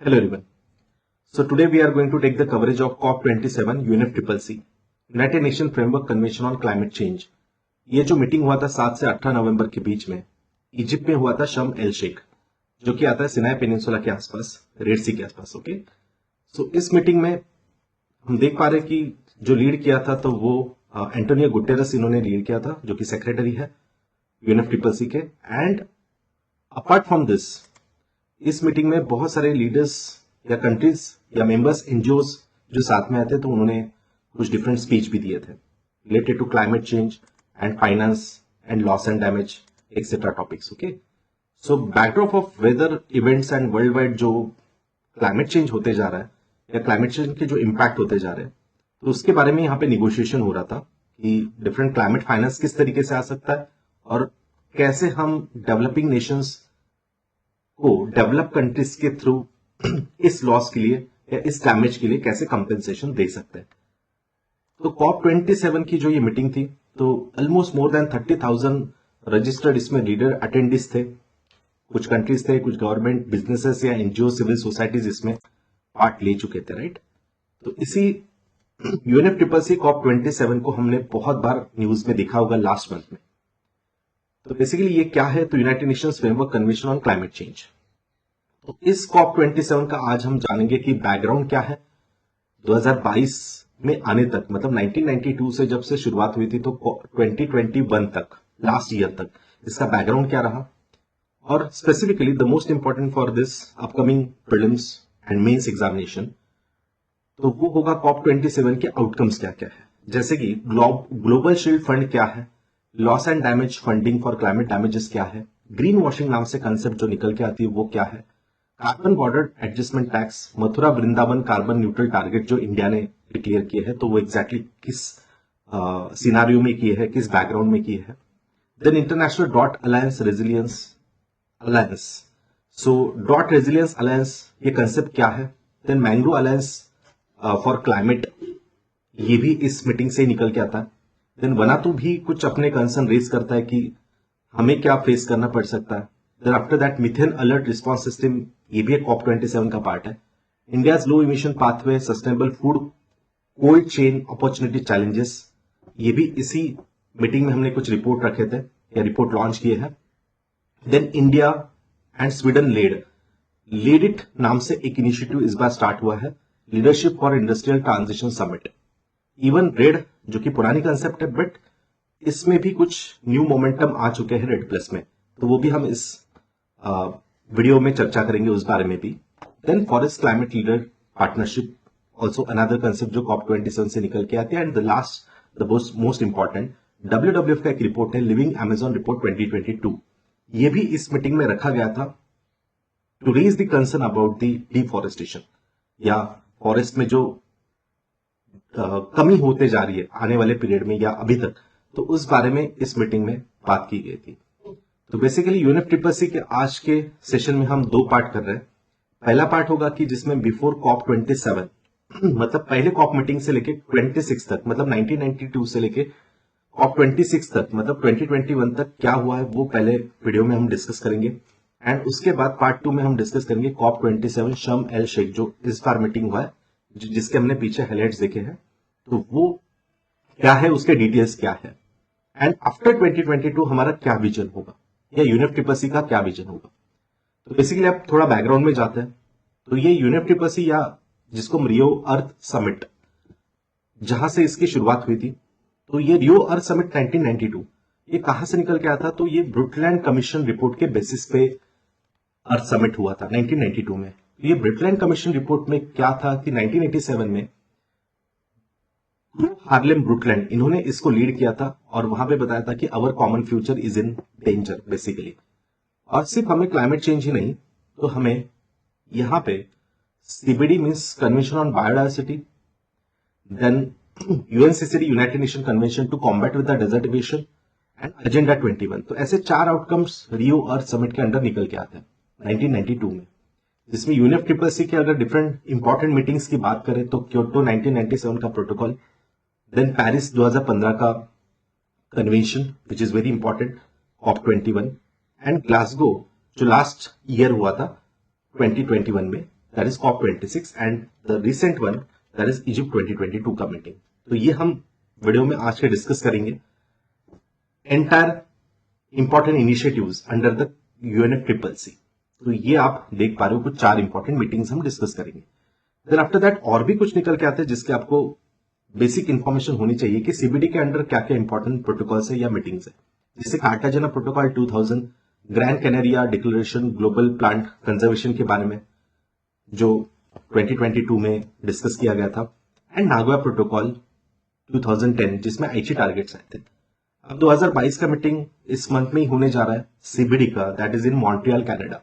Hello everyone. So today we are going to take the coverage of COP27 UNFCCC, United Nations Framework Convention on Climate Change. ये जो meeting हुआ था 7 से 18 नवंबर के बीच में Egypt में हुआ था शर्म एल शेख, जो कि आता है सिनाई पेनिनसुला के आसपास, रेड सी के आसपास। ओके, सो इस मीटिंग में हम देख पा रहे कि जो लीड किया था तो वो एंटोनियो गुटेरस इन्होंने लीड किया था, जो कि सेक्रेटरी है यूएनएफसीसीसी के। एंड अपार्ट फ्रॉम दिस, इस मीटिंग में बहुत सारे लीडर्स या कंट्रीज या मेंबर्स एनजीओज जो साथ में आए थे, तो उन्होंने कुछ डिफरेंट स्पीच भी दिए थे related to climate change and finance and loss and damage et cetera topics. Okay, so backdrop of weather events and worldwide जो क्लाइमेट चेंज होते जा रहा है या क्लाइमेट चेंज के जो इम्पैक्ट होते जा रहे हैं, तो उसके बारे में यहाँ पे निगोशिएशन हो रहा था कि डिफरेंट क्लाइमेट फाइनेंस किस तरीके से आ सकता है और कैसे हम डेवलपिंग नेशंस को डेवलप कंट्रीज के थ्रू इस लॉस के लिए या इस डैमेज के लिए कैसे कंपेंसेशन दे सकते हैं। तो COP27 की जो ये मीटिंग थी, तो ऑलमोस्ट मोर देन 30,000 रजिस्टर्ड इसमें लीडर अटेंडीज थे। कुछ कंट्रीज थे, कुछ गवर्नमेंट, बिजनेसेस या एनजीओ, सिविल सोसाइटीज इसमें पार्ट ले चुके थे, राइट। तो इसी यूएनएफसीसीसी COP27 को हमने बहुत बार न्यूज में देखा होगा लास्ट मंथ में। तो बेसिकली ये क्या है? तो United Nations framework convention on climate change. तो इस COP27 का आज हम जानेंगे कि बैकग्राउंड क्या है 2022 में आने तक, मतलब 1992 से जब से शुरुआत हुई थी तो 2021 तक, लास्ट ईयर तक इसका बैकग्राउंड क्या रहा, और specifically the most important for this upcoming prelims and mains examination, तो वो होगा COP27 के आउटकम्स क्या क्या है। जैसे कि ग्लोबल शील्ड फंड क्या है, loss and damage funding for climate damages क्या है, ग्रीन वॉशिंग नाम से कंसेप्ट जो निकल के आती है वो क्या है, carbon border adjustment tax, Mathura Vrindavan carbon neutral target जो इंडिया ने डिक्लेयर किए हैं, तो वो एग्जैक्टली किस सिनारियो में किए हैं, किस बैकग्राउंड में किए हैं। Then international drought alliance resilience alliance, so drought resilience alliance ये कंसेप्ट क्या है। Then mangrove alliance for climate, ये भी इस मीटिंग से ही निकल के आता है। देन वनातू भी कुछ अपने कंसर्न रेज करता है कि हमें क्या फेस करना पड़ सकता है। Then after that methane alert response system, ये भी एक COP27 का पार्ट है। India's low emission pathway, sustainable food cold chain opportunity challenges, ये भी इसी मीटिंग में हमने कुछ रिपोर्ट रखे थे या रिपोर्ट लॉन्च किए हैं। Then India and Sweden lead it नाम से एक इनिशिएटिव इस बार स्टार्ट हुआ है, leadership for industrial transition summit. Even REDD जो कि पुरानी कंसेप्ट है, बट इसमें भी कुछ न्यू मोमेंटम आ चुके हैं रेड प्लस में, तो वो भी हम इस वीडियो में चर्चा करेंगे उस बारे में भी। Then forest climate leader partnership, also another concept जो COP27 से निकल के आते हैं। And the last the most important WWF का एक रिपोर्ट है, लिविंग अमेजॉन रिपोर्ट 2022। ये भी इस मीटिंग में रखा गया था to raise the concern about the deforestation या फॉरेस्ट में जो कमी होते जा रही है आने वाले पीरियड में या अभी तक, तो उस बारे में इस मीटिंग में बात की गई थी। तो बेसिकली यूएनएफसीसीसी के आज के सेशन में हम दो पार्ट कर रहे हैं। पहला पार्ट होगा कि जिसमें बिफोर COP27 मतलब पहले COP मीटिंग से लेके 26 तक, मतलब 1992 से लेके COP26 तक, मतलब 2021 तक क्या हुआ है वो पहले वीडियो में हम डिस्कस करेंगे। एंड उसके बाद पार्ट 2 में हम डिस्कस करेंगे COP27 शर्म एल शेख जो इस बार मीटिंग हुआ है, जिसके हमने पीछे हाइलाइट्स देखे हैं, तो वो क्या है, उसके डिटेल्स क्या है। एंड आफ्टर 2022 हमारा क्या विजन होगा या यूएनएफसीसीसी का क्या विजन होगा। तो बेसिकली अब थोड़ा बैकग्राउंड में जाते हैं। तो ये यूएनएफसीसीसी या जिसको हम रियो अर्थ समिट, जहां से इसकी शुरुआत हुई थी, तो ये रियो अर्थ समिट 1992 ये कहां से निकल के आया था? तो ये ब्रुकलैंड कमीशन रिपोर्ट के बेसिस पे अर्थ समिट हुआ था 1992 में। ये ब्रुकलैंड कमीशन रिपोर्ट में क्या था कि 1987 में हार्लेम ब्रुकलैंड इन्होंने इसको लीड किया था और वहां पे बताया था कि अवर common future is in danger basically. और सिर्फ हमें क्लाइमेट चेंज ही नहीं, तो हमें यहां पे CBD means convention on biodiversity, then UNCCD United Nation convention to combat with the desertification and agenda 21, तो ऐसे 4 आउटकम्स रियो अर्थ समिट के अंडर निकल के आते हैं 1992 में। जिसमें यूएनएफसीसीसी के अगर डिफरेंट इंपॉर्टेंट मीटिंग्स की बात करें तो क्योटो 1997 का प्रोटोकॉल, देन पेरिस 2015 का convention which is very important COP21, and Glasgow जो लास्ट ईयर हुआ था 2021 में, that is COP 26 and the recent one that is Egypt 2022 का मीटिंग। तो ये हम वीडियो में आज के डिस्कस करेंगे। Entire important initiatives under the UNFCCC। तो ये आप देख पा रहे हो, कुछ 4 इंपॉर्टेंट मीटिंग्स हम डिस्कस करेंगे। देन आफ्टर दैट और भी कुछ निकल के आते हैं जिसके आपको बेसिक इंफॉर्मेशन होनी चाहिए कि सीबीडी के अंडर क्या क्या इंपॉर्टेंट प्रोटोकॉल्स है या मीटिंग्स है, जैसे Cartagena protocol 2000, grand Canaria declaration global plant conservation के बारे में जो 2022 में डिस्कस किया गया था, एंड नागोया प्रोटोकॉल 2010 जिसमें आईची टारगेट्स आए थे। अब 2022 का मीटिंग इस मंथ में ही होने जा रहा है सीबीडी का, that is in Montreal Canada.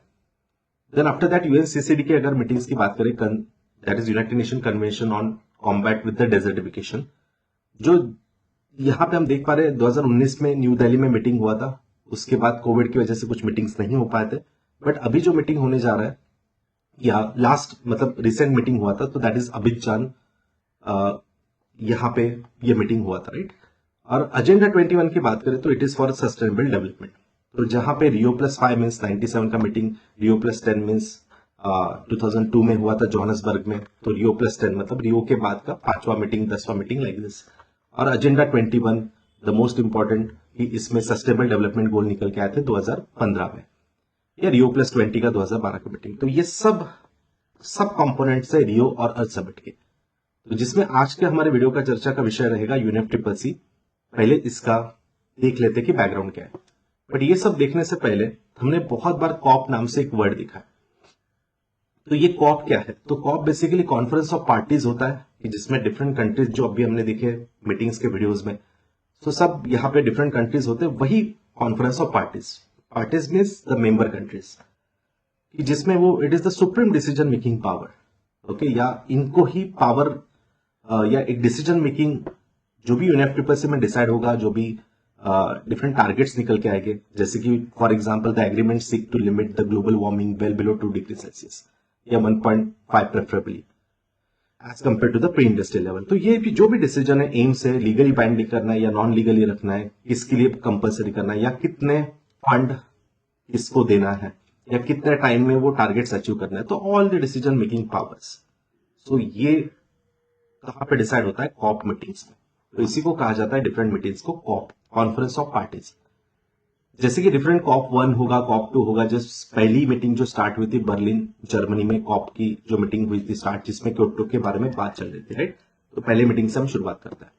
Then after that UNCCD की अगर मीटिंग्स की बात करें, that is United Nation convention on combat with the desertification, जो यहां पे हम देख पा रहे हैं 2019 में न्यू दिल्ली में मीटिंग हुआ था। उसके बाद कोविड की वजह से कुछ मीटिंग्स नहीं हो पाए थे, बट अभी जो मीटिंग होने जा रहा है या लास्ट मतलब रिसेंट मीटिंग हुआ था, तो दैट इज अबिजान, यहाँ पे ये मीटिंग हुआ था, राइट। और एजेंडा 21 की बात करें तो it is for sustainable development. तो जहां पे रियो +5 मीन्स 97 का मीटिंग, रियो +10 मीन्स 2002 में हुआ था जोहान्सबर्ग में, तो रियो +10 मतलब रियो के बाद का 5वां मीटिंग, 10वां मीटिंग लाइक दिस। और एजेंडा 21 द मोस्ट इंपॉर्टेंट कि इसमें सस्टेनेबल डेवलपमेंट गोल निकल के आए थे 2015 में, या रियो +20 का 2012 का मीटिंग। तो ये सब कंपोनेंट्स है रियो और अर्थ समिट के, तो जिसमें आज के हमारे वीडियो का चर्चा का विषय रहेगा UNFCCC। पहले इसका देख लेते कि बैकग्राउंड क्या है, बट ये सब देखने से पहले हमने बहुत बार कॉप नाम से एक वर्ड देखा है। तो ये कॉप क्या है? तो COP basically conference of parties होता है कि जिसमें डिफरेंट कंट्रीज, जो अभी हमने देखे मीटिंग्स के वीडियोस में, तो सब यहाँ पे डिफरेंट कंट्रीज होते हैं, वही conference of parties means the member countries, कि जिसमें वो it is the supreme decision making power, okay, या इनको ही पावर या एक डिसीजन मेकिंग जो भी UNFCCC में डिसाइड होगा, जो भी डिफरेंट टारगेट्स निकल के आएंगे, जैसे कि for example the agreement seek to limit the global warming well below 2 degree Celsius या 1.5 preferably as compare to the pre industrial level. तो ये भी जो भी डिसीजन है, एम्स है, लीगली बाइंडिंग करना है या नॉन लीगली रखना है, किसके लिए कंपलसरी करना है, या कितने फंड किसको देना है, या कितने टाइम में वो टारगेट्स अचीव करना है, तो all the decision making powers. So ये कहां पे डिसाइड होता है? कॉप मीटिंग्स में। तो इसी को कहा जाता है डिफरेंट मीटिंग्स को कॉप, कॉन्फ्रेंस ऑफ पार्टीज। जैसे कि डिफरेंट कॉप 1 होगा, कॉप 2 होगा। जो पहली मीटिंग जो स्टार्ट हुई थी बर्लिन जर्मनी में, कॉप की जो मीटिंग हुई थी स्टार्ट, जिसमें क्योटो के बारे में बात चल रही थी, राइट। तो पहले मीटिंग से हम शुरुआत करते हैं।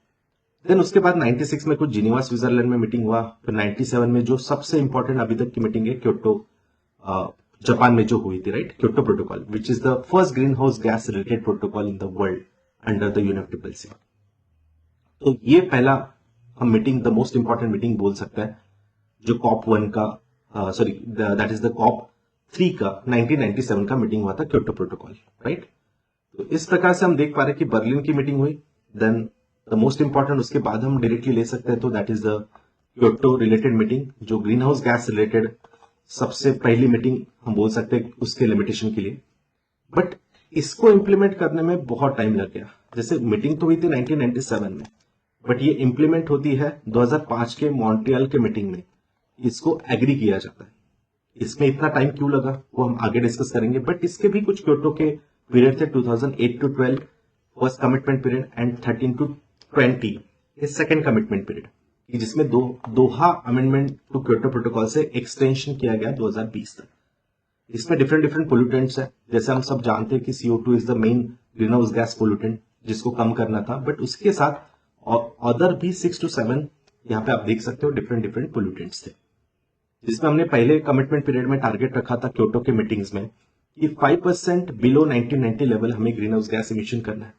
देन उसके बाद 96 में कुछ जिनेवा स्विट्जरलैंड में मीटिंग हुआ। फिर 97 में जो सबसे इंपॉर्टेंट अभी तक की मीटिंग है क्योटो जापान में जो हुई थी, right, Kyoto protocol, which is the first greenhouse gas related protocol in the world under the UNFCCC। तो ये पहला हम meeting, the most important meeting बोल सकते हैं, जो कॉप 1 का sorry that is the COP 3 का 1997 का मीटिंग हुआ था, क्योटो प्रोटोकॉल, राइट। तो इस प्रकार से हम देख पा रहे हैं कि बर्लिन की मीटिंग हुई। देन द मोस्ट इंपॉर्टेंट उसके बाद हम डायरेक्टली ले सकते हैं, तो that is the Kyoto related meeting, जो ग्रीन हाउस गैस रिलेटेड सबसे पहली मीटिंग हम बोल सकते हैं उसके लिमिटेशन के लिए। बट इसको इंप्लीमेंट करने में बहुत टाइम लग गया। जैसे मीटिंग तो हुई थी 1997 में, बट ये इंप्लीमेंट होती है 2005 के मॉन्ट्रियल के मीटिंग में, इसको एग्री किया जाता है। इसमें इतना टाइम क्यों लगा वो हम आगे डिस्कस करेंगे, बट इसके भी कुछ क्योटो के पीरियड थे। 2008 to 12 first commitment period and 13 to 20 is second commitment period, जिसमें दोहा अमेंडमेंट टू क्योटो प्रोटोकॉल से एक्सटेंशन किया गया 2020 तक। इसमें डिफरेंट पोल्यूटेंट्स है, जैसे हम सब जानते हैं कि CO2 is the main green house gas pollutant जिसको कम करना था, बट उसके साथ अदर भी 6 to 7 यहाँ पे आप देख सकते हो डिफरेंट पोल्यूटेंट्स थे, जिसमें हमने पहले कमिटमेंट पीरियड में टारगेट रखा था क्योटो के मीटिंग्स में कि 5% बिलो 1990 लेवल हमें ग्रीन हाउस गैस इमिशन करना है।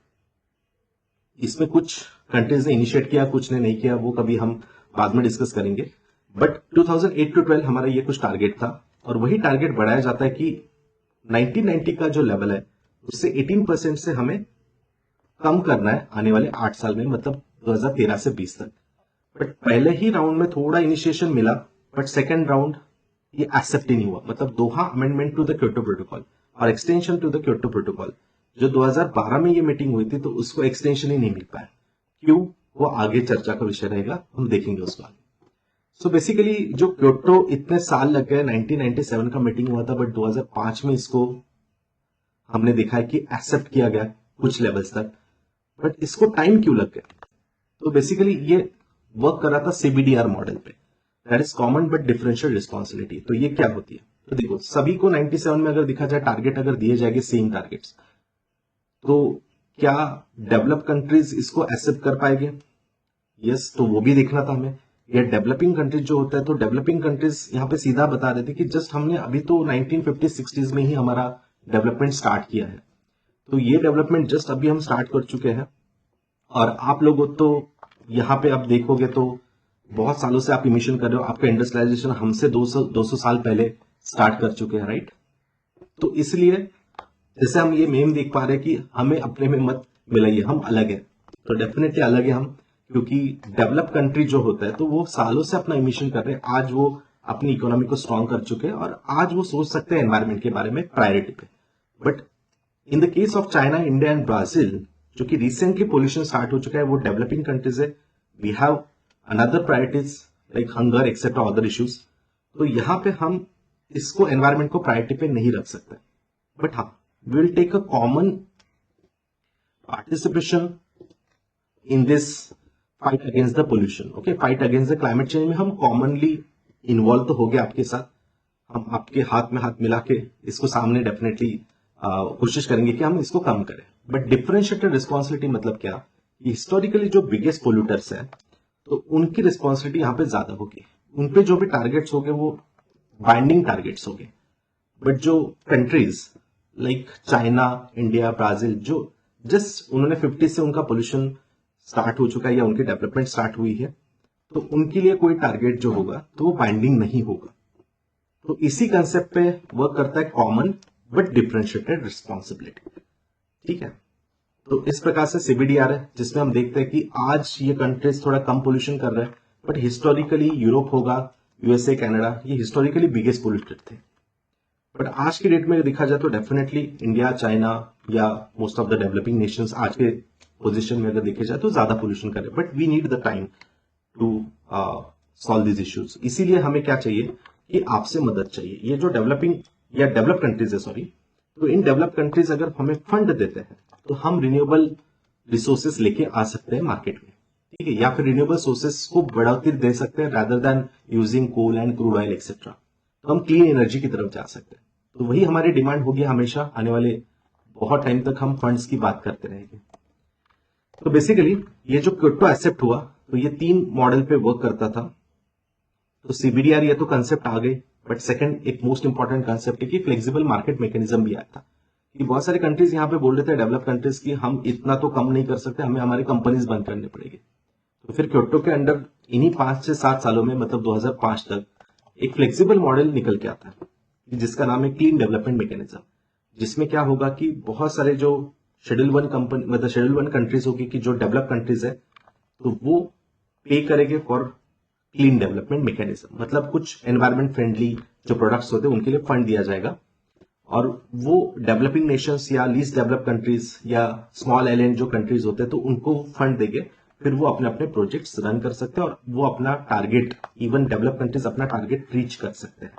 इसमें कुछ कंट्रीज ने इनिशिएट किया, कुछ ने नहीं किया, वो कभी हम बाद में डिस्कस करेंगे। बट 2008 to 12 हमारा ये कुछ टारगेट था, और वही टारगेट बढ़ाया जाता है कि 1990 का जो लेवल है उससे 18% से हमें कम करना है आने वाले 8 साल में, मतलब 2013 से 20 तक। बट पहले ही राउंड में थोड़ा इनिशिएशन मिला, बट सेकेंड राउंड ये एक्सेप्ट ही नहीं हुआ। मतलब Doha amendment to the Kyoto protocol और extension to the Kyoto protocol जो 2012 में ये मीटिंग हुई थी, तो उसको एक्सटेंशन ही नहीं मिल पाया। क्यों, वो आगे चर्चा का विषय रहेगा, हम देखेंगे उसको आगे। सो बेसिकली जो क्योटो इतने साल लग गए, 1997 का मीटिंग हुआ था, बट 2005 में इसको हमने देखा है कि एक्सेप्ट किया गया कुछ लेवल्स तक, बट इसको टाइम क्यों लग गया? तो बेसिकली ये वर्क कर रहा था सीबीडीआर मॉडल पे, that is common but differential responsibility. तो ये क्या होती है? तो देखो, सभी को 97 में अगर देखा जाए टारगेट अगर दिए जाएंगे सेम टारगेट्स, तो क्या डेवलप कंट्रीज इसको एक्सेप्ट कर पाएंगे? यस, तो वो भी देखना था हमें। ये डेवलपिंग कंट्रीज जो होता है, तो डेवलपिंग कंट्रीज यहाँ पे सीधा बता रहे थे कि जस्ट हमने अभी तो 1950-60s में ही हमारा डेवलपमेंट स्टार्ट किया है, तो ये डेवलपमेंट जस्ट अभी हम स्टार्ट कर चुके हैं। और आप लोग तो यहाँ पे आप देखोगे तो बहुत सालों से आप इमिशन कर रहे हो, आपका इंडस्ट्रियलाइजेशन हमसे 200 साल पहले स्टार्ट कर चुके हैं, राइट? तो इसलिए जैसे हम ये मेम देख पा रहे हैं कि हमें अपने में मत मिलाइए, हम अलग है। तो डेफिनेटली अलग है हम, क्योंकि डेवलप कंट्री जो होता है तो वो सालों से अपना इमिशन कर रहे हैं, आज वो अपनी इकोनॉमी को स्ट्रॉन्ग कर चुके हैं और आज वो सोच सकते हैं एनवायरमेंट के बारे में प्रायोरिटी पे। But in the case of China, India and Brazil, जो कि रिसेंटली पोल्यूशन स्टार्ट हो चुका है, वो डेवलपिंग कंट्रीज है, we have another priorities like hunger et cetera other issues. तो यहाँ पे हम इसको एनवायरमेंट को प्रायोरिटी पे नहीं रख सकते। बट हाँ, we will take a common participation in this fight against the pollution. Okay, fight against the climate change में हम commonly involve तो हो गए आपके साथ, हम आपके हाथ में हाथ मिला के इसको सामने डेफिनेटली कोशिश करेंगे कि हम इसको कम करें। बट डिफरेंशिएटेड रिस्पॉन्सिबिलिटी मतलब क्या? हिस्टोरिकली जो बिगेस्ट पोल्यूटर्स है, तो उनकी रिस्पॉन्सिबिलिटी यहाँ पे ज्यादा होगी, उनपे जो भी टारगेट्स होंगे वो बाइंडिंग टारगेट्स होंगे। बट जो countries like China, India, Brazil, जो जस्ट उन्होंने 50 से उनका पोल्यूशन स्टार्ट हो चुका है या उनकी डेवलपमेंट स्टार्ट हुई है, तो उनके लिए कोई टारगेट जो होगा तो वो बाइंडिंग नहीं होगा। तो इसी कंसेप्ट पे वर्क करता है कॉमन बट डिफरेंशिएटेड रिस्पॉन्सिबिलिटी। ठीक है, तो इस प्रकार से सीबीडीआर है, जिसमें हम देखते हैं कि आज ये कंट्रीज थोड़ा कम पोल्यूशन कर रहे हैं, बट हिस्टोरिकली यूरोप होगा, यूएसए, कनाडा, ये हिस्टोरिकली बिगेस्ट पोल्यूटर थे। बट आज की डेट में देखा जाए तो डेफिनेटली इंडिया, चाइना या most of the developing Nations आज के पोजीशन में अगर देखे जाए तो ज्यादा पोल्यूशन कर रहे हैं। But we need the time to solve this issues. इसीलिए हमें क्या चाहिए कि आपसे मदद चाहिए। ये जो डेवलपिंग या डेवलप कंट्रीज है, सॉरी, तो इन डेवलप कंट्रीज अगर हमें फंड देते हैं तो हम रिन्यूएबल रिसोर्सेस लेके आ सकते हैं मार्केट में, ठीक है, या फिर रिन्यूएबल सोर्सेस को बढ़ोतरी दे सकते हैं rather than using coal and crude oil et cetera. तो हम क्लीन एनर्जी की तरफ जा सकते हैं। तो वही हमारी डिमांड होगी हमेशा, आने वाले बहुत टाइम तक हम फंड्स की बात करते रहेंगे। तो बेसिकली ये जो क्योटो एक्सेप्ट हुआ, तो ये 3 मॉडल पे वर्क करता था। तो सीबीडीआर ये तो कंसेप्ट आ गई, बट सेकंड एक मोस्ट इंपॉर्टेंट कंसेप्ट है कि फ्लेक्सिबल मार्केट मैकेनिज्म भी आया था। कि बहुत सारे कंट्रीज यहाँ पे बोल रहे थे डेवलप कंट्रीज की, हम इतना तो कम नहीं कर सकते, हमें हमारी कंपनीज बंद करनी पड़ेगी। तो फिर क्योटो के अंडर इन्हीं 5 से 7 सालों में, मतलब 2005 तक, एक फ्लेक्सिबल मॉडल निकल के आता है जिसका नाम है क्लीन डेवलपमेंट मैकेनिज्म। जिसमें क्या होगा कि बहुत सारे जो शेड्यूल 1 कंपनी, मतलब शेड्यूल 1 कंट्रीज होगी कि जो डेवलप कंट्रीज है, तो वो पे करेंगे फॉर क्लीन डेवलपमेंट मैकेनिज्म। मतलब कुछ एनवायरमेंट फ्रेंडली जो प्रोडक्ट्स होते हैं उनके लिए फंड दिया जाएगा, और वो डेवलपिंग नेशंस या लीस्ट डेवलप कंट्रीज या स्मॉल आइलैंड जो कंट्रीज होते हैं तो उनको फंड देंगे। फिर वो अपने अपने प्रोजेक्ट्स रन कर सकते हैं और वो अपना टारगेट, इवन डेवलप कंट्रीज अपना टारगेट रीच कर सकते हैं।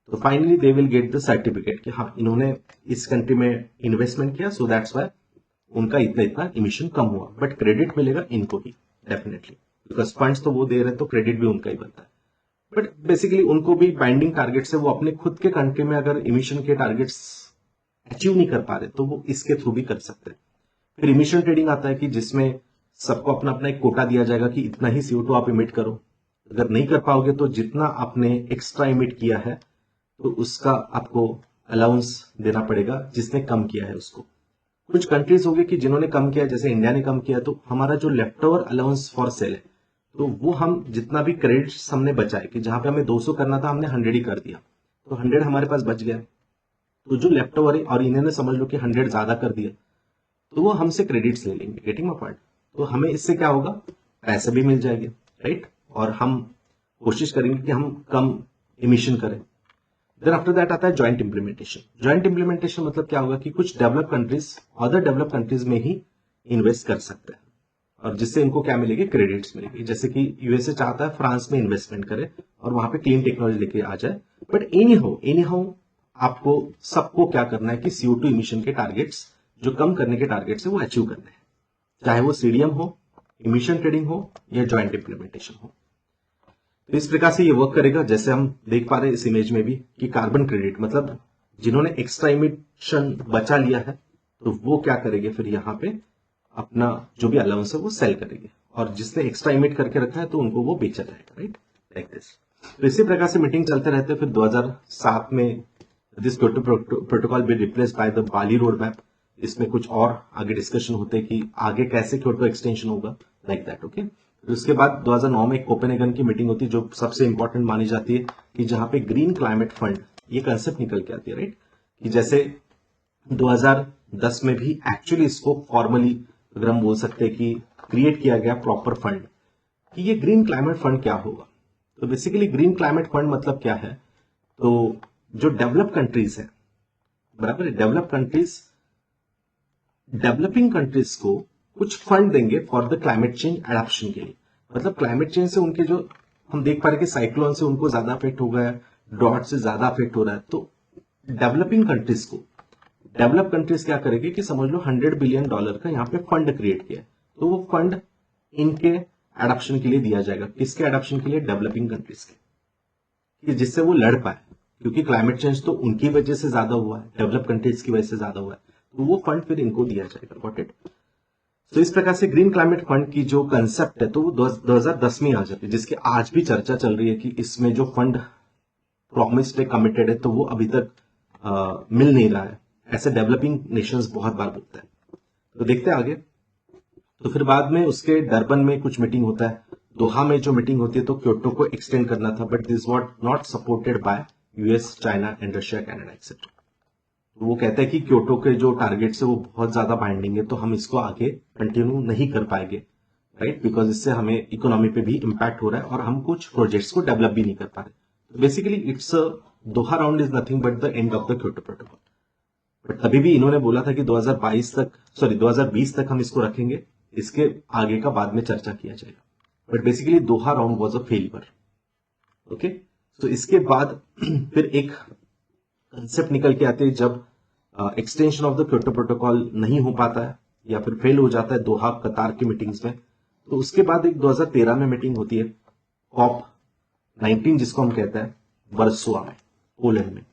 तो finally they will get the certificate कि हाँ, इन्होंने इस कंट्री में इन्वेस्टमेंट किया, सो दैट्स वाई उनका इतना इतना इमिशन कम हुआ। बट क्रेडिट मिलेगा इनको ही डेफिनेटली, बिकॉज फंड्स तो वो दे रहे हैं तो क्रेडिट भी उनका ही बनता है। बट बेसिकली उनको भी बाइंडिंग टारगेट्स है, वो अपने खुद के कंट्री में अगर इमिशन के टारगेट्स अचीव नहीं कर पा रहे तो वो इसके थ्रू भी कर सकते हैं। फिर इमिशन ट्रेडिंग आता है कि जिसमें सबको अपना अपना एक कोटा दिया जाएगा कि इतना ही CO2 आप इमिट करो। अगर नहीं कर पाओगे तो जितना आपने एक्स्ट्रा इमिट किया है तो उसका आपको अलाउंस देना पड़ेगा, जिसने कम किया है उसको। कुछ कंट्रीज होंगे कि जिन्होंने कम किया, जैसे इंडिया ने कम किया, तो हमारा जो left over allowance for sale है, तो वो हम जितना भी क्रेडिट्स हमने बचाए, कि जहां पे हमें 200 करना था हमने 100 ही कर दिया, तो 100 हमारे पास बच गया। तो जो लेफ्ट ओवर है, और इन्होंने समझ लो कि 100 ज्यादा कर दिया, तो वो हमसे क्रेडिट्स ले लेंगे। Getting my point? तो हमें इससे क्या होगा, पैसे भी मिल जाएंगे, राइट, और हम कोशिश करेंगे कि हम कम इमिशन करें। देन आफ्टर दैट आता है ज्वाइंट इंप्लीमेंटेशन। ज्वाइंट इंप्लीमेंटेशन मतलब क्या होगा कि कुछ develop countries other develop countries में ही इन्वेस्ट कर सकते हैं, और जिससे इनको क्या मिलेगी, क्रेडिट्स मिलेगी। जैसे कि यूएसए चाहता है फ्रांस में इन्वेस्टमेंट करे और वहां पे क्लीन टेक्नोलॉजी लेके आ जाए, बट एनी हाउ आपको सबको क्या करना है कि CO2 इमिशन के टारगेट्स जो कम करने के टारगेट्स है वो अचीव करने हैं, चाहे वो CDM हो, इमिशन ट्रेडिंग हो या ज्वाइंट इंप्लीमेंटेशन हो। तो इस प्रकार से ये वर्क करेगा। जैसे हम देख पा रहे हैं इस इमेज में भी कि कार्बन क्रेडिट मतलब जिन्होंने एक्स्ट्रा इमिशन बचा लिया है तो वो क्या करेंगे, फिर यहाँ पे अपना जो भी अलाउंस है वो सेल करेंगे, और जिसने एक्स्ट्रा इमिट करके रखा है तो उनको वो बेचा जाएगा, राइट, लाइक दिस। तो इसी प्रकार से मीटिंग चलते रहते हैं। फिर 2007 में this Kyoto protocol be replace by the Bali road map. इसमें कुछ और आगे डिस्कशन होते हैं कि आगे कैसे क्योटो एक्सटेंशन होगा, लाइक दैट, ओके। उसके बाद 2009 में कोपेनहेगन की मीटिंग होती है जो सबसे इंपॉर्टेंट मानी जाती है, कि जहां पे ग्रीन क्लाइमेट फंड ये कंसेप्ट निकल के आती है, राइट, कि जैसे 2010 में भी एक्चुअली इसको फॉर्मली अगर हम बोल सकते हैं कि क्रिएट किया गया प्रॉपर फंड, कि ये ग्रीन क्लाइमेट फंड क्या होगा। तो बेसिकली ग्रीन क्लाइमेट फंड मतलब क्या है, तो जो डेवलप कंट्रीज है, बराबर है, डेवलप कंट्रीज डेवलपिंग कंट्रीज को कुछ फंड देंगे for the climate change adaptation के लिए। मतलब क्लाइमेट चेंज से उनके जो हम देख पा रहे कि साइक्लोन से उनको ज्यादा अफेक्ट हो गया है, ड्रॉट से ज्यादा अफेक्ट हो रहा है, तो डेवलपिंग कंट्रीज को डेवलप कंट्रीज क्या करेगी कि समझ लो $100 बिलियन का यहाँ पे फंड क्रिएट किया है, तो वो फंड इनके एडॉप्शन के लिए दिया जाएगा। किसके एडॉप्शन के लिए? डेवलपिंग कंट्रीज के, कि जिससे वो लड़ पाए, क्योंकि क्लाइमेट चेंज तो उनकी वजह से ज्यादा हुआ है, डेवलप कंट्रीज की वजह से ज्यादा हुआ है, तो वो फंड फिर इनको दिया जाएगा। Got it? तो इस प्रकार से ग्रीन क्लाइमेट फंड की जो कंसेप्ट है तो वो 2010 में आ जाती है, जिसकी आज भी चर्चा चल रही है कि इसमें जो फंड प्रॉमिस्ड है, कमिटेड है, तो वो अभी तक मिल नहीं रहा है, ऐसे डेवलपिंग नेशंस बहुत बार बोलते हैं। तो देखते हैं आगे। तो फिर बाद में उसके डरबन में कुछ मीटिंग होता है, दोहा में जो मीटिंग होती है तो क्योटो को एक्सटेंड करना था, but this what not supported by US, China and Russia, Canada etcetera. तो वो कहते हैं कि क्योटो के जो टारगेट्स है वो बहुत ज्यादा बाइंडिंग है, तो हम इसको आगे कंटिन्यू नहीं कर पाएंगे, राइट, बिकॉज इससे हमें इकोनॉमी पे भी इंपैक्ट हो रहा है और हम कुछ प्रोजेक्ट्स को डेवलप भी नहीं कर पा रहे। Basically it's Doha round is nothing but the end of the Kyoto protocol. But तभी भी इन्होंने बोला था कि 2020 तक हम इसको रखेंगे, इसके आगे का बाद में चर्चा किया जाएगा। But basically Doha round was a failure, okay. तो इसके बाद फिर एक कंसेप्ट निकल के आते हैं, जब extension of the Kyoto protocol नहीं हो पाता है या फिर फेल हो जाता है दोहा कतार की मीटिंग्स में, तो उसके बाद एक 2013 में मीटिंग होती है COP19, जिसको हम कहते हैं वर्सोवा में, पोलैंड में।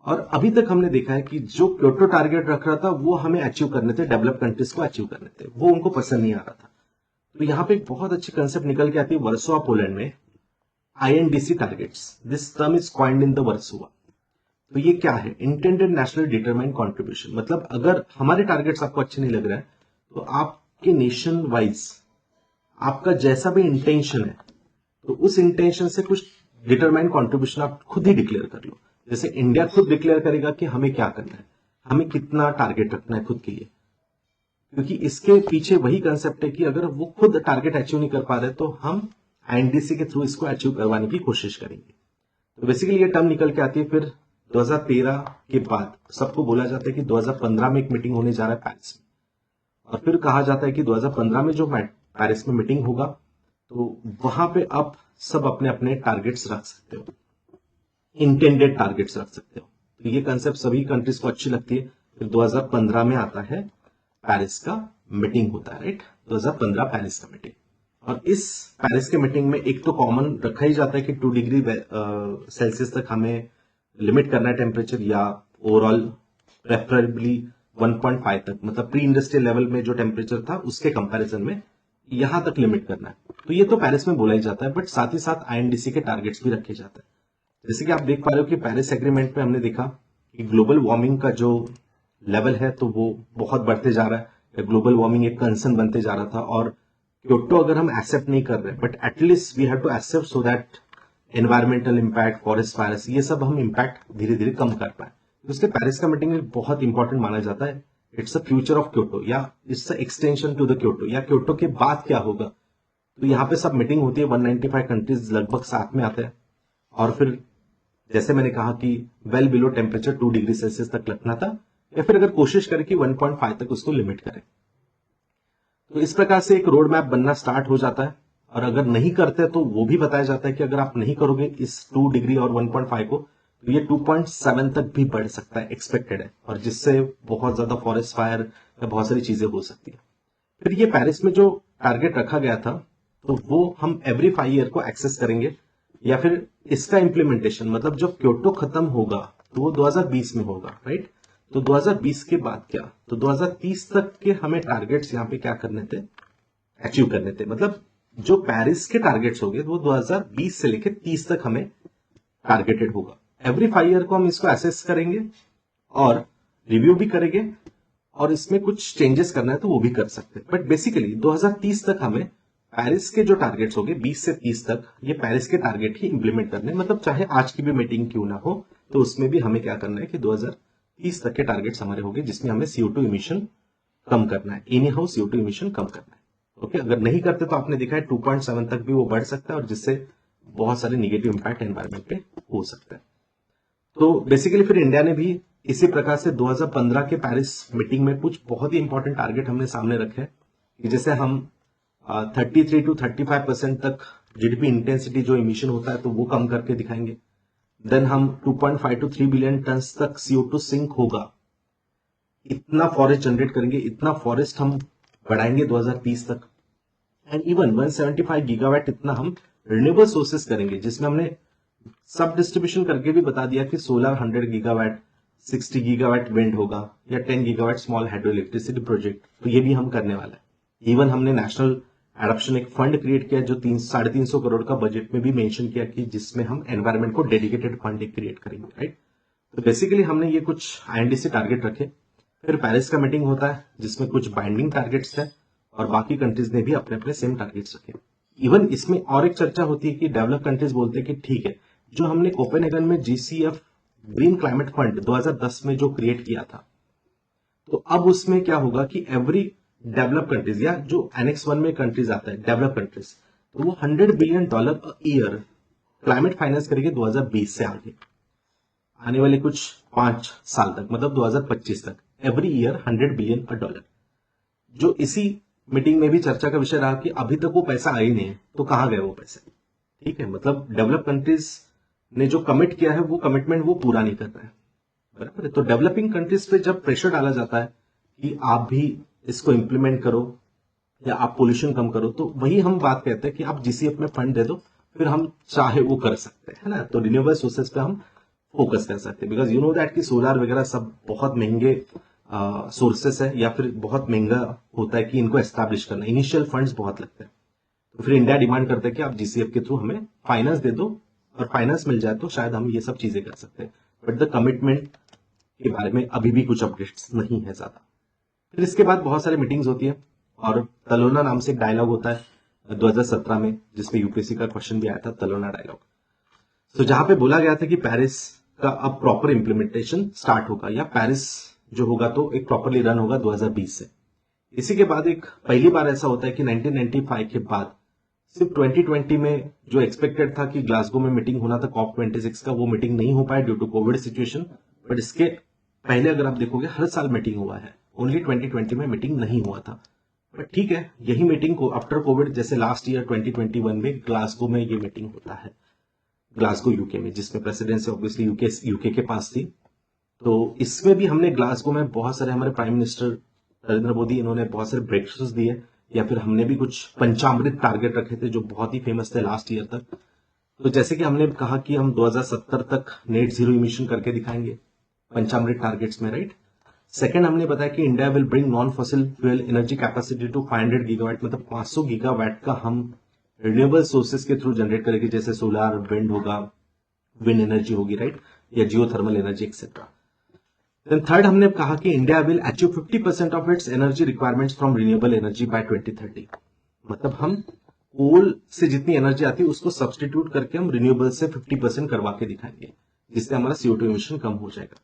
और अभी तक हमने देखा है कि जो क्योटो टारगेट रख रहा था वो हमें अचीव करने थे, डेवलप कंट्रीज को अचीव करने थे, वो उनको पसंद नहीं आ रहा था। तो यहाँ पे एक बहुत अच्छी कंसेप्ट निकल के आती है वर्सोवा पोलैंड में, INDC targets. This term is coined in the Versova. तो ये क्या है? Intended national determined contribution. मतलब अगर हमारे टारगेट्स आपको अच्छे नहीं लग रहा है तो आपके नेशन वाइज आपका जैसा भी इंटेंशन है तो उस इंटेंशन से कुछ डिटरमाइंड कंट्रीब्यूशन आप खुद ही डिक्लेयर कर लो। जैसे इंडिया खुद डिक्लेयर करेगा कि हमें क्या करना है, हमें कितना टारगेट रखना है खुद के लिए, क्योंकि इसके पीछे वही कंसेप्ट है कि अगर वो खुद टारगेट अचीव नहीं कर पा रहे तो हम INDC के थ्रू इसको अचीव करवाने की कोशिश करेंगे। तो बेसिकली ये टर्म निकल के आती है। फिर 2013 के बाद सबको बोला जाता है कि 2015 में एक मीटिंग होने जा रहा है पेरिस में, और फिर कहा जाता है कि 2015 में जो पेरिस में मीटिंग होगा तो वहां पे आप सब अपने अपने टारगेट्स रख सकते हो, इंटेंडेड टारगेट्स रख सकते हो। तो ये कंसेप्ट सभी कंट्रीज को अच्छी लगती है। फिर 2015 में आता है पेरिस का मीटिंग होता है, राइट, 2015 पेरिस का मीटिंग। और इस पेरिस के मीटिंग में एक तो कॉमन रखा ही जाता है कि 2 डिग्री सेल्सियस तक हमें लिमिट करना है टेम्परेचर, या ओवरऑल प्रेफरेबली 1.5 तक, मतलब प्री इंडस्ट्रियल लेवल में जो टेम्परेचर था उसके कंपैरिजन में यहां तक लिमिट करना है। तो ये तो पेरिस में बोला ही जाता है, बट साथ ही साथ INDC के टारगेट्स भी रखे जाते हैं। जैसे कि आप देख पा रहे हो कि पेरिस एग्रीमेंट में हमने देखा कि ग्लोबल वार्मिंग का जो लेवल है तो वो बहुत बढ़ते जा रहा है, ग्लोबल वार्मिंग एक कंसर्न बनते जा रहा था, और क्योटो अगर हम एक्सेप्ट नहीं कर रहे, but at least we have to accept so that environmental impact, forest fires, ये सब हम इंपैक्ट धीरे धीरे कम कर पाए। उसके पेरिस का मीटिंग में बहुत इंपॉर्टेंट माना जाता है। It's a future of Kyoto, या it's a extension to the Kyoto, या क्योटो के बाद क्या होगा। तो यहाँ पे सब मीटिंग होती है, 195 कंट्रीज लगभग साथ में आते हैं, और फिर जैसे मैंने कहा कि well below temperature 2 degree Celsius तक रखना था, या फिर अगर कोशिश करें कि 1.5 तक उसको लिमिट करें। तो इस प्रकार से एक रोड मैप बनना स्टार्ट हो जाता है, और अगर नहीं करते तो वो भी बताया जाता है कि अगर आप नहीं करोगे इस 2 डिग्री और 1.5 को तो ये 2.7 तक भी बढ़ सकता है, एक्सपेक्टेड है, और जिससे बहुत ज्यादा फॉरेस्ट फायर या बहुत सारी चीजें हो सकती है। फिर ये पेरिस में जो टारगेट रखा गया था, तो वो हम एवरी 5 ईयर को एक्सेस करेंगे, या फिर इसका इम्प्लीमेंटेशन मतलब जब क्योटो खत्म होगा तो वो 2020 में होगा, राइट। तो 2020 के बाद क्या, तो 2030 तक के हमें टारगेट्स यहाँ पे क्या करने थे, अचीव करने थे। मतलब जो पेरिस के टारगेट्स होंगे वो 2020 से लेकर 30 तक हमें टारगेटेड होगा। एवरी 5 ईयर को हम इसको एसेस करेंगे और रिव्यू भी करेंगे, और इसमें कुछ चेंजेस करना है तो वो भी कर सकते हैं। बट बेसिकली 2030 तक हमें पेरिस के जो टारगेट्स होंगे 20 से 30 तक, ये पेरिस के टारगेट ही इंप्लीमेंट करने, मतलब चाहे आज की भी मीटिंग क्यों ना हो तो उसमें भी हमें क्या करना है कि 2030 तक के टारगेट्स हमारे होंगे, जिसमें हमें CO2 इमिशन कम करना है, एनी हाउ CO2 इमिशन कम करना है। ओके, अगर नहीं करते तो आपने देखा है 2.7 तक भी वो बढ़ सकता है, और जिससे बहुत सारे निगेटिव इंपैक्ट एनवायरमेंट पे हो सकता है। तो बेसिकली फिर इंडिया ने भी इसी प्रकार से 2015 के पेरिस मीटिंग में कुछ बहुत ही इंपॉर्टेंट टारगेट हमने सामने रखे हैं, कि जैसे हम 33 to 35% तक GDP इंटेंसिटी जो इमिशन होता है तो वो कम करके दिखाएंगे। देन हम 2.5 to 3 बिलियन टन तक CO2 सिंक होगा, इतना फॉरेस्ट जनरेट करेंगे, इतना फॉरेस्ट हम बढ़ाएंगे 2030 तक। एंड इवन 175 गीगावाट इतना हम रिन्यूएबल सोर्सेस करेंगे, जिसमें हमने सब डिस्ट्रीब्यूशन करके भी बता दिया कि सोलर 100 गीगावाट, 60 गीगावाट विंड होगा, या 10 gigawatt small hydro electricity project, तो ये भी हम करने वाला है। इवन हमने नेशनल एडॉप्शन एक फंड क्रिएट किया जो 350 करोड़ का बजट में भी मेंशन किया, कि जिसमें हम एनवायरमेंट को डेडिकेटेड फंड क्रिएट करेंगे, राइट। तो बेसिकली हमने ये कुछ INDC टारगेट रखे। फिर पेरिस का मीटिंग होता है जिसमें कुछ बाइंडिंग टारगेट्स थे, और बाकी कंट्रीज ने भी अपने अपने सेम टारगेट्स रखे। इवन इसमें और एक चर्चा होती है कि डेवलप कंट्रीज बोलते हैं कि ठीक है, जो हमने कोपेनहेगन में GCF ग्रीन क्लाइमेट फंड 2010 में जो क्रिएट किया था, तो अब उसमें क्या होगा कि एवरी डेवलप कंट्रीज, या जो एनेक्स 1 में कंट्रीज आता है डेवलप कंट्रीज, तो वो $100 billion a year climate finance करेंगे 2020 से आगे, आने वाले कुछ 5 साल तक, मतलब 2025 तक, एवरी ईयर $100 बिलियन। जो इसी मीटिंग में भी चर्चा का विषय रहा कि अभी तक वो पैसा आ ही नहीं है, तो कहां गए वो पैसे। ठीक है, मतलब डेवलप कंट्रीज ने जो कमिट किया है वो कमिटमेंट वो पूरा नहीं कर रहा है, बराबर है। तो डेवलपिंग कंट्रीज पे जब प्रेशर डाला जाता है कि आप भी इसको इंप्लीमेंट करो या आप पोल्यूशन कम करो, तो वही हम बात कहते हैं कि आप GCF में फंड दे दो, फिर हम चाहे वो कर सकते हैं, है ना। तो रिन्यूएबल सोर्सेज पे हम फोकस कर सकते हैं, बिकॉज यू नो दैट कि सोलर वगैरह सब बहुत महंगे सोर्सेस है, या फिर बहुत महंगा होता है कि इनको एस्टैब्लिश करना, इनिशियल फंड्स बहुत लगते हैं। तो फिर इंडिया डिमांड करता है कि आप GCF के थ्रू हमें फाइनेंस दे दो, और फाइनेंस मिल जाए तो शायद हम ये सब चीजें कर सकते हैं। बट द कमिटमेंट के बारे में अभी भी कुछ अपडेट्स नहीं है ज्यादा। फिर इसके बाद बहुत सारी मीटिंग्स होती है, और तलोना नाम से एक डायलॉग होता है 2017 में, जिसमें UPSC का क्वेश्चन भी आया था, तलोना डायलॉग। तो जहां पे बोला गया था कि पेरिस का अब प्रॉपर इंप्लीमेंटेशन स्टार्ट होगा, या पेरिस जो होगा तो एक प्रॉपरली रन होगा 2020 से। इसी के बाद एक पहली बार ऐसा होता है कि 1995 के बाद सिर्फ 2020 में जो एक्सपेक्टेड था कि ग्लासगो में मीटिंग होना था COP26 का, वो मीटिंग नहीं हो पाया due to COVID situation. But इसके पहले अगर आप देखोगे हर साल मीटिंग हुआ है, ओनली 2020 में मीटिंग नहीं हुआ था। बट ठीक है, यही मीटिंग को आफ्टर कोविड, जैसे लास्ट ईयर 2021 में ग्लासगो में ये मीटिंग होता है, ग्लासगो यूके में, जिसमें प्रेसिडेंसी ऑब्वियसली यूके के पास थी। तो इसमें भी हमने ग्लासगो में बहुत सारे, हमारे प्राइम मिनिस्टर नरेंद्र मोदी, इन्होंने बहुत सारे ब्रेक थ्रूज दिए, या फिर हमने भी कुछ पंचामृत टारगेट रखे थे जो बहुत ही फेमस थे लास्ट ईयर तक। तो जैसे कि हमने कहा कि हम 2070 तक नेट जीरो इमिशन करके दिखाएंगे पंचामृत टारगेट्स में, राइट। सेकंड, हमने बताया कि India will bring non fossil fuel energy capacity to 500 gigawatt, मतलब 500 गीगावाट का हम रिन्यूएबल सोर्सेज के थ्रू जनरेट करेंगे, जैसे सोलर, विंड होगा, विंड एनर्जी होगी, राइट, या geothermal energy et cetera. Then third, हमने कहा कि India will achieve 50% of its energy requirements from renewable energy by 2030। मतलब हम कोल से जितनी एनर्जी आती है उसको सब्सटीट्यूट करके हम रिन्यूएबल से 50% करवा के दिखाएंगे, जिससे हमारा CO2 इमिशन कम हो जाएगा।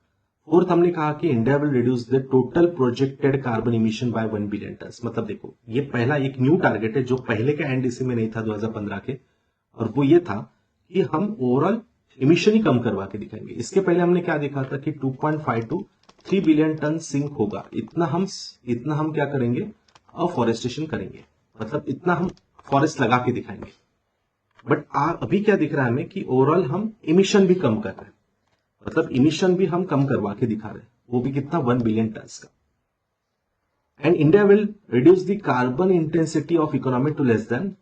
फोर्थ, हमने कहा कि India will reduce the total projected carbon emission by 1 billion tonne. मतलब देखो, ये पहला एक न्यू टारगेट है जो पहले के INDC में नहीं था 2015 के, और वो ये था कि हम ओवरऑल इमिशन ही कम करवा के दिखाएंगे। इसके पहले हमने क्या देखा था कि 2.5 to 3 बिलियन टन सिंक होगा, इतना हम क्या करेंगे, अफॉरेस्टेशन करेंगे, मतलब इतना हम फॉरेस्ट लगा के दिखाएंगे। बट अभी क्या दिख रहा है हमें कि ओवरऑल हम इमिशन भी कम कर रहे हैं। मतलब इमिशन भी हम कम करवा के दिखा रहे हैं, वो भी कितना 1 बिलियन टन का। And India will reduce the carbon intensity of economy to less than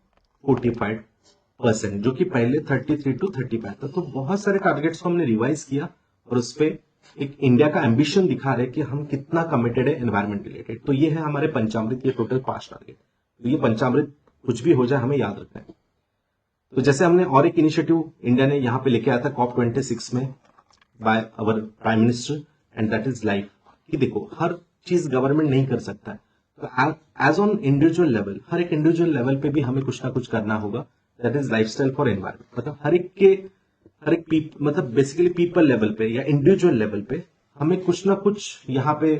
45%, जो कि पहले 33 to 35 था। तो बहुत सारे टारगेट्स को हमने रिवाइज किया और उस पर एक इंडिया का एम्बिशन दिखा रहे कि हम कितना कमिटेड है एनवायरमेंट रिलेटेड। तो ये है हमारे पंचामृत, ये टोटल 5 टारगेट। तो ये पंचामृत कुछ भी हो जाए हमें याद रखना है। तो जैसे हमने और एक इनिशिएटिव इंडिया ने यहाँ पे लेके आया था COP26 में by our prime minister, and that is life. कि देखो हर चीज गवर्नमेंट नहीं कर सकता है, तो एज ऑन इंडिविजुअल लेवल, हर एक इंडिविजुअल लेवल पे भी हमें कुछ ना कुछ करना होगा। That is lifestyle for environment. मतलब हर एक मतलब बेसिकली पीपल लेवल पे या इंडिविजुअल लेवल पे हमें कुछ ना कुछ यहाँ पे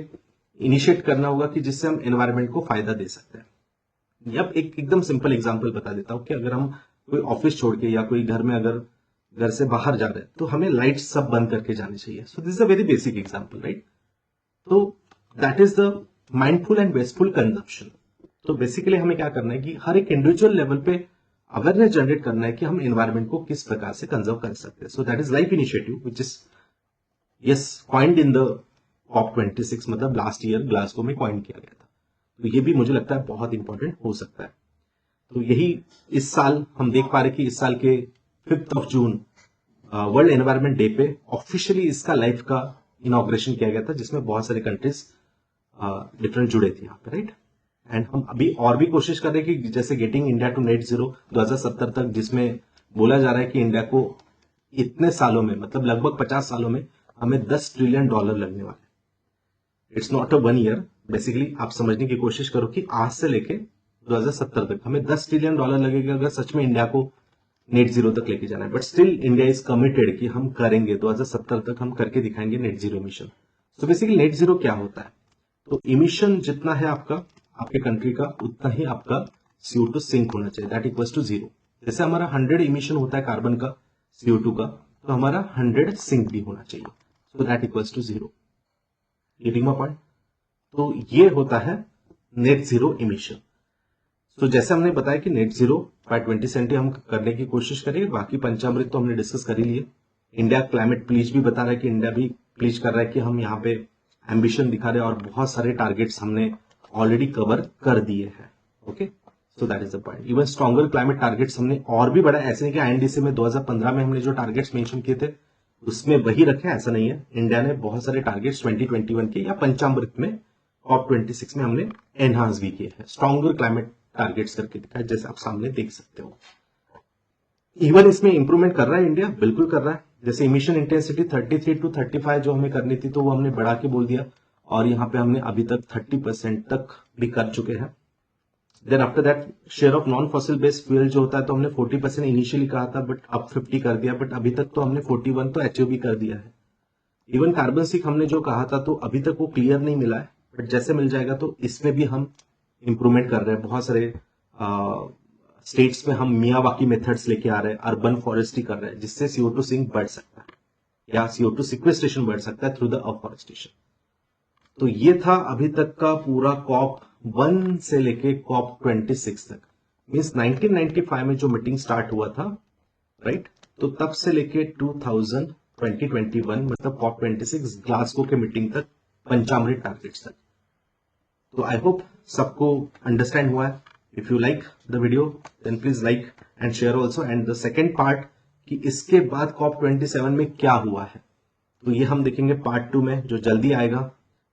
इनिशिएट करना होगा कि जिससे हम एनवायरमेंट को फायदा दे सकते हैं। अब एक एकदम सिंपल एग्जांपल बता देता हूं कि अगर हम कोई ऑफिस छोड़ के या कोई घर में अगर घर से बाहर जा रहे हैं तो हमें लाइट्स सब बंद करके जाने चाहिए। So this is a very basic example, right. तो that is the mindful and wasteful consumption. तो बेसिकली हमें क्या करना है कि हर एक इंडिविजुअल लेवल पे अवेयरनेस जनरेट करना है कि हम एनवायरमेंट को किस प्रकार से कंजर्व कर सकते हैं। So that is life initiative which is yes coined in the COP26, मतलब लास्ट ईयर ग्लासगो में कॉइन किया गया था। तो ये भी मुझे लगता है बहुत इंपॉर्टेंट हो सकता है। तो यही इस साल हम देख पा रहे कि इस साल के 5 जून वर्ल्ड एनवायरमेंट डे पे ऑफिशियली इसका लाइफ का इनॉग्रेशन किया गया था, जिसमें बहुत सारे कंट्रीज डिफरेंट जुड़े थे यहाँ पे, राइट। एंड हम अभी और भी कोशिश कर रहे हैं कि जैसे getting India to net zero 2070 तक, जिसमें बोला जा रहा है कि इंडिया को इतने सालों में, मतलब लगभग 50 सालों में हमें $10 ट्रिलियन लगने वाले। It's not a 1 year. Basically आप समझने की कोशिश करो कि आज से लेके 2070 तक हमें $10 ट्रिलियन लगेगा अगर सच में इंडिया को नेट जीरो तक लेके जाना है। But still India is committed कि हम करेंगे, 2070 तक हम करके दिखाएंगे net zero emission. So basically net zero क्या होता है? तो इमिशन जितना है आपका, आपके कंट्री का, उतना ही आपका CO2 सिंक होना चाहिए, दैट इक्वल्स टू 0। जैसे हमारा 100 इमिशन होता है कार्बन का, CO2 का, तो हमारा 100 सिंक भी होना चाहिए। So that equals to 0। Getting my point? तो ये होता है नेट जीरो इमिशन। तो जैसे हमने बताया कि नेट जीरो बाय 2070 हम करने की कोशिश करेंगे। बाकी पंचामृत तो हमने डिस्कस कर ही लिए। इंडिया क्लाइमेट प्लीज भी बता रहा है कि इंडिया भी प्लीज कर रहा है कि हम यहाँ पे एम्बिशन दिखा रहे हैं और बहुत सारे टारगेट्स हमने ऑलरेडी कवर कर दिए हैं। Okay, so that is the point. Even stronger climate targets हमने और भी बढ़ाए। ऐसे नहीं कि INDC में 2015 में हमने जो टारगेट्स मेंशन किए थे उसमें वही रखे, ऐसा नहीं है। इंडिया ने बहुत सारे टारगेट्स 2021 के या पंचामृत में COP26 में हमने एनहांस भी किए हैं, स्ट्रॉन्गर क्लाइमेट टारगेट्स करके दिखाए, जैसे आप सामने देख सकते हो। इवन इसमें इंप्रूवमेंट कर रहा है इंडिया, बिल्कुल कर रहा है। जैसे इमिशन इंटेंसिटी 33 to 35 जो हमें करनी थी, तो वो हमने बढ़ा के बोल दिया, और यहाँ पे हमने अभी तक 30% तक भी कर चुके हैं। Then after that share of non fossil based fuel जो होता है, तो हमने 40% इनिशियली कहा था, बट अब 50 कर दिया। बट अभी तक तो हमने 41 तो अचीव भी कर दिया है। इवन कार्बन सिंक हमने जो कहा था, तो अभी तक वो क्लियर नहीं मिला है, बट जैसे मिल जाएगा तो इसमें भी हम इंप्रूवमेंट कर रहे हैं। बहुत सारे स्टेट्स में हम मियावाकी मेथड्स लेके आ रहे हैं, अर्बन फॉरेस्ट्री कर रहे हैं, जिससे CO2 सिंक बढ़ सकता है या CO2 सिक्वेस्ट्रेशन बढ़ सकता है थ्रू द अफॉरेस्टेशन। तो ये था अभी तक का पूरा COP1 से लेके COP26 तक। मीन्स 1995 में जो मीटिंग स्टार्ट हुआ था, राइट, तो तब से लेके 2021 मतलब COP26 ग्लासगो के मीटिंग तक, पंचामृत टारगेट्स तक। तो आई होप सबको अंडरस्टैंड हुआ है। If you like the video then please like and share also. And the second part कि इसके बाद COP27 में क्या हुआ है, तो ये हम देखेंगे पार्ट 2 में, जो जल्दी आएगा।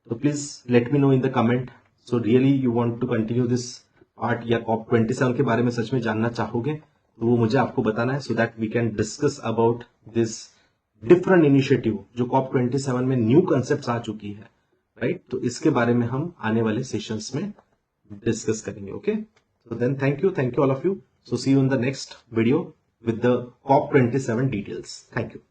तो please let me know in the comment. So really you want to continue this part, या COP27 के बारे में सच में जानना चाहोगे, तो वो मुझे आपको बताना है, so that we can discuss about this different initiative जो COP27 में न्यू कंसेप्ट आ चुकी है, राइट। तो इसके बारे में हम आने वाले सेशंस में डिस्कस करेंगे। Okay, so then thank you all of you. So see you in the next video with the COP27 details. Thank you.